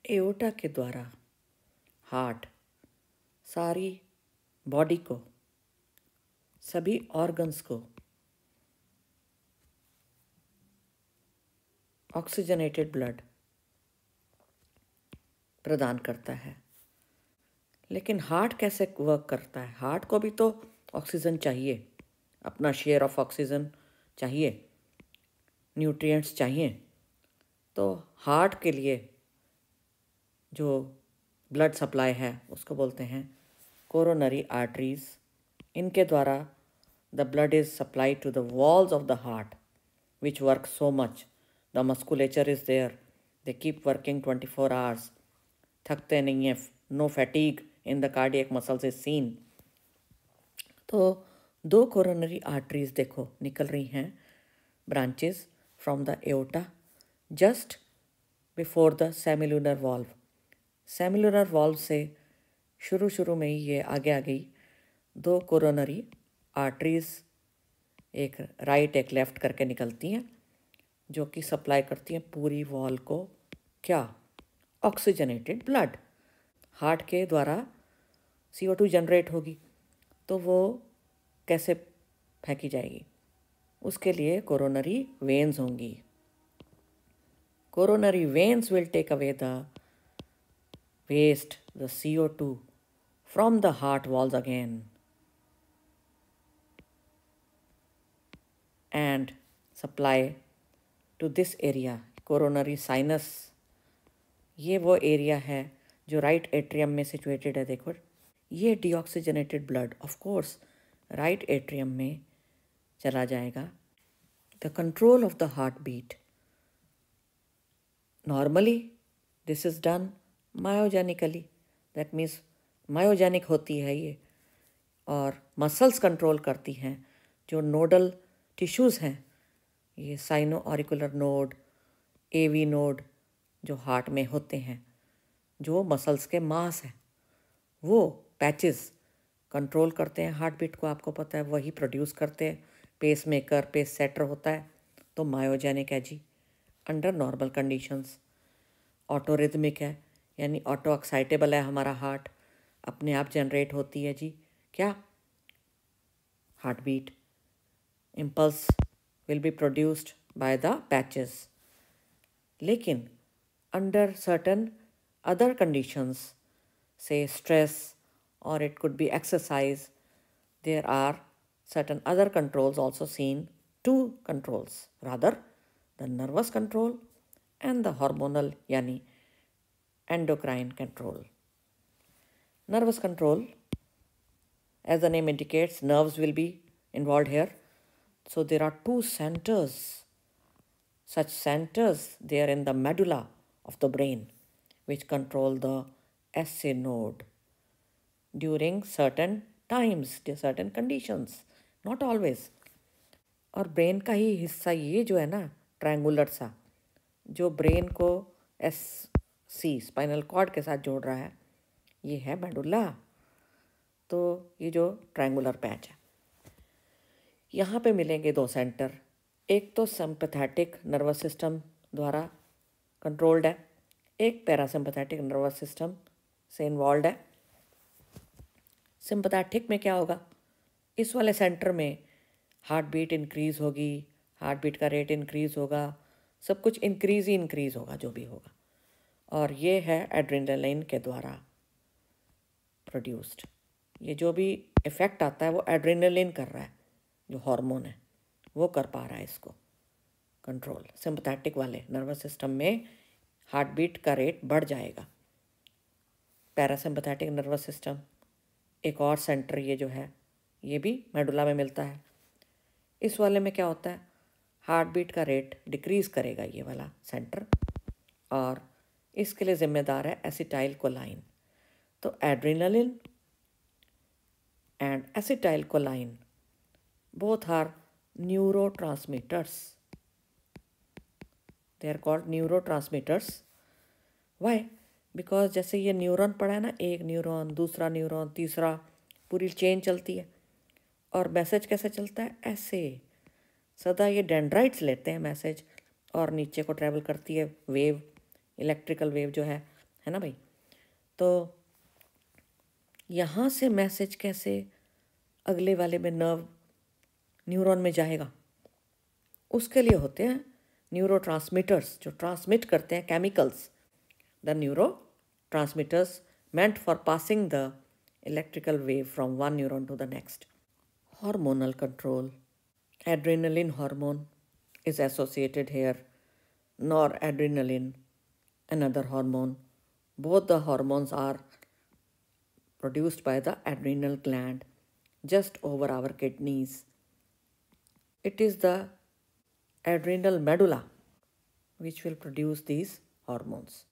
Aorta के द्वारा heart सारी बॉडी को, सभी ऑर्गन्स को ऑक्सीजनेटेड ब्लड प्रदान करता है। लेकिन हार्ट कैसे वर्क करता है? हार्ट को भी तो ऑक्सीजन चाहिए, अपना शेयर ऑफ ऑक्सीजन चाहिए, न्यूट्रिएंट्स चाहिए। तो हार्ट के लिए जो ब्लड सप्लाई है उसको बोलते हैं कोरोनरी आर्टरीज। इनके द्वारा the blood is supplied to the walls of the heart which work so much. The musculature is there, they keep working 24 hours, थकते नहीं हैं, no fatigue in the cardiac muscles is seen. तो 2 coronary arteries देखो निकल रही हैं, branches from the aorta just before the semilunar valve. Semilunar valve से शुरू में ही ये आगे आ गई 2 कोरोनरी आर्टरीज, एक राइट एक लेफ्ट करके निकलती हैं, जो कि सप्लाई करती हैं पूरी वॉल को क्या? Oxygenated blood. हार्ट के द्वारा CO2 जनरेट होगी, तो वो कैसे फेंकी जाएगी? उसके लिए कोरोनरी वेन्स होंगी। Coronary veins will take away the waste, the CO2 from the heart walls again and supply to this area, coronary sinus। ये वो एरिया है जो राइट एट्रियम में सिचुएटेड है। देखो ये deoxygenated blood of course right atrium में चला जाएगा। The control of the heart beat, normally this is done myogenically, that means myogenic होती है ये, और मसल्स कंट्रोल करती हैं। जो नोडल टिश्यूज़ हैं, ये sinoauricular node, AV node जो हार्ट में होते हैं, जो मसल्स के मास हैं, वो पैचेस कंट्रोल करते हैं हार्ट बीट को। आपको पता है वही प्रोड्यूस करते हैं। पेस मेकर, पेस सेटर होता है, तो मायोजेनिक है जी अंडर नॉर्मल कंडीशंस। ऑटोरिदमिक है, यानी ऑटो एक्साइटेबल है, हमारा हार्ट अपने आप जनरेट होती है जी क्या? Heartbeat. Impulse will be produced by the patches. लेकिन under certain other conditions, say stress और it could be exercise, there are certain other controls also seen, 2 controls rather, the nervous control and the hormonal yani endocrine control. Nervous control, as the name indicates, nerves will be involved here. So there are 2 centers, such centers there in the medulla of the brain, which control the SA node during certain times, certain conditions, not always. और brain का ही हिस्सा ये जो है ना, triangular सा, जो brain को SC स्पाइनल कॉर्ड के साथ जोड़ रहा है, ये है मेडुला। तो ये जो ट्रायंगुलर पैच है, यहाँ पे मिलेंगे 2 सेंटर। एक तो सिंपैथेटिक नर्वस सिस्टम द्वारा कंट्रोल्ड है, एक पैरासिम्पैथेटिक नर्वस सिस्टम से इन्वॉल्व है। सिंपैथेटिक में क्या होगा? इस वाले सेंटर में हार्ट बीट इंक्रीज़ होगी, हार्ट बीट का रेट इंक्रीज़ होगा, सब कुछ इंक्रीज़ होगा जो भी होगा। और ये है एड्रेनालिन के द्वारा प्रोड्यूस्ड। ये जो भी इफ़ेक्ट आता है वो एड्रेनालिन कर रहा है, जो हार्मोन है वो कर पा रहा है इसको कंट्रोल। सिंपैथेटिक वाले नर्वस सिस्टम में हार्ट बीट का रेट बढ़ जाएगा। पैरासिम्पैथेटिक नर्वस सिस्टम, एक और सेंटर ये जो है, ये भी मेडुला में मिलता है। इस वाले में क्या होता है? हार्ट बीट का रेट डिक्रीज़ करेगा ये वाला सेंटर, और इसके लिए ज़िम्मेदार है एसिटाइल कोलाइन। तो adrenaline and acetylcholine both are neurotransmitters, they are called neurotransmitters. Why? Because जैसे ये न्यूरॉन पड़ा है ना, एक न्यूरॉन, दूसरा न्यूरॉन, तीसरा, पूरी चेन चलती है। और मैसेज कैसे चलता है? ऐसे सदा ये डेंड्राइट्स लेते हैं मैसेज, और नीचे को ट्रैवल करती है वेव, इलेक्ट्रिकल वेव जो है है ना भाई। तो यहाँ से मैसेज कैसे अगले वाले में न्यूरॉन में जाएगा, उसके लिए होते हैं न्यूरो ट्रांसमीटर्स जो ट्रांसमिट करते हैं chemicals. The neuro transmitters meant for passing the electrical wave from one neuron to the next. Hormonal control. Adrenaline hormone is associated here. Noradrenaline, another hormone. Both the hormones are produced by the adrenal gland just over our kidneys. It is the adrenal medulla which will produce these hormones.